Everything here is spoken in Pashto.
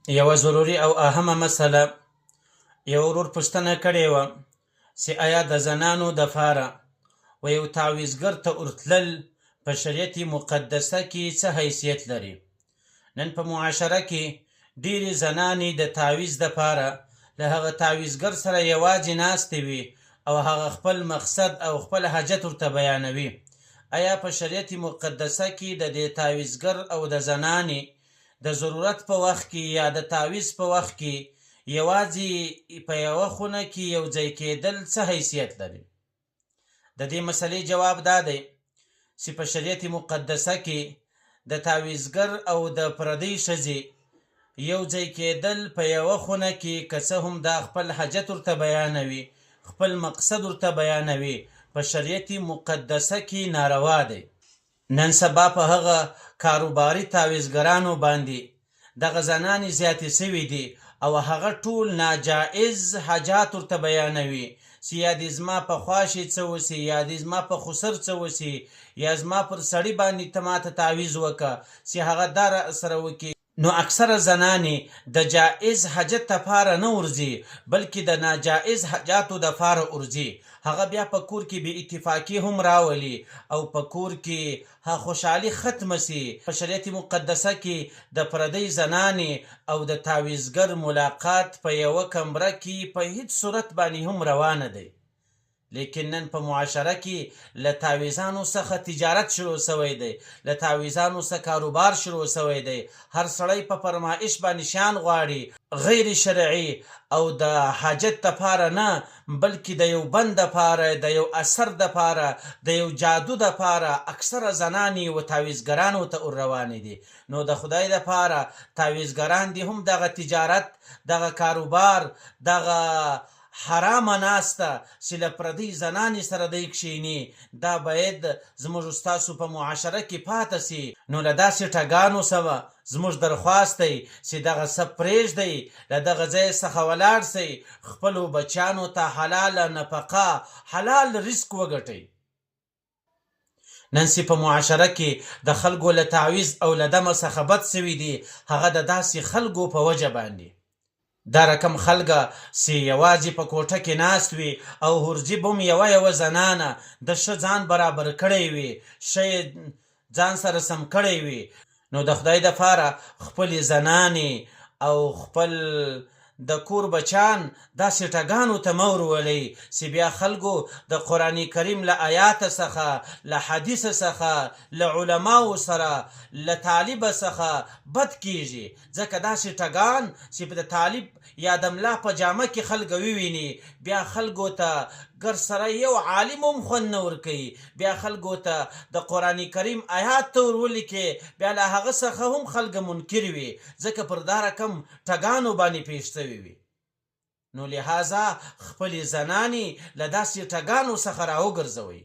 یوه ضروري او اهمه مسله یو ورور پوښتنه کړې وه چې آیا د زنانو دپاره و یو تعویزګر ته ورتلل په شریعت مقدسه کې څه حیثیت لري؟ نن په معاشره کې ډېرې زنانې د تعویز دپاره له هغه تعویزګر سره یوازې ناستې وي او هغه خپل مقصد او خپل حاجت ورته بیانوي. آیا په شریعت مقدسه کې د دې تعویزګر او د زنانې د ضرورت په وخت کې یا د تعویز په وخت کې یوازې په یوه خونه کې یو ځای کېدل څه حیثیت لري؟ د دې مسئلې جواب دا دی چې په شریعت مقدسه کې د تعویزګر او د پردۍ ښځې یو ځای کېدل په یوه خونه کې که څه هم دا خپل حاجت ورته بیانوي، خپل مقصد ورته بیانوي، په شریعت مقدسه کې ناروا دی. نن سبا په هغه کاروباري تعویزګرانو باندې دغه زنانې زیاتې سوي دي او هغه ټول ناجائز حاجات ورته بیانوي چې یا دې زما په خواشې څه وسي، یا دې زما په خسر څه وسي، یا زما پر سړي باندې ته ماته تعویز وکړه چې هغه دا سره وکړي. نو اکثره زنانې د جائز حاجت دپاره نه ورځي بلکې د ناجائز حاجاتو دپاره ورځي. هغه بیا په کور کې بې اتفاقي هم راولي او په کور کې خوشحالي ختمه سي. په شریعت مقدسه کې د پردۍ زنانې او د تعویزګر ملاقات په یوه کمره کې په هیڅ صورت باندې هم روا نه دی. لیکن نن په معاشره کې له تعویزانو څخه تجارت شروع سوی دی، له تعویزانو څخه کاروبار شروع سوی دی. هر سړی په فرمایش باندې شیان غواړي، غیر شرعي او د حاجت دپاره نه بلکې د یو بند دپاره، د یو اثر دپاره، د یو جادو دپاره اکثره زنانې و تعویزګرانو ته ور روانې دي. نو د خدای دپاره تعویزګران دي هم دغه تجارت، دغه کاروبار، دغه حرامه ناسته چې له پردۍ زنانې سره دی کښېني دا باید زموږ ستاسو په معاشره کې پاته سي. نو له داسې ټګانو سره زموږ درخواست دی چې دغه څه پرېږدئ، له دغه ځای څخه ولاړ سئ، خپلو بچیانو ته حلاله نفقه، حلال رزق وګټئ. نن چې په معاشره کې د خلکو له تعویز او له دمه څخه بد سوي دي هغه د داسې خلکو په وجه باندې. دا رقم خلګه چې یوازې په کوټه کې ناست وي او هورجي بم یوه زنانه د ښه ځان برابر کړی وي، ښه ځان سره سم کړی وي. نو د خدای دپاره خپلې زنانې او خپل د کور بچان داسې ټګانو ته مه ورولئ چې بیا خلکو د قرآن کریم له آیاته څخه، له حدیثه څخه، له علماو سره، له طالبه څخه بد کیږي. ځکه داسې ټګان چې د طالب یا د ملا په جامه کې خلک وویني بیا خلکو ته ګر سره یو عالم هم خوند نه ورکوي، بیا خلکو ته د قرآن کریم آیات ته ور ولیکې بیا له هغه څخه هم خلک منکر وي ځکه پر دا رقم ټګانو باندې پیښ سوي وي. نو لہذا خپلې زنانې له داسې ټګانو څخه راوګرځوئ.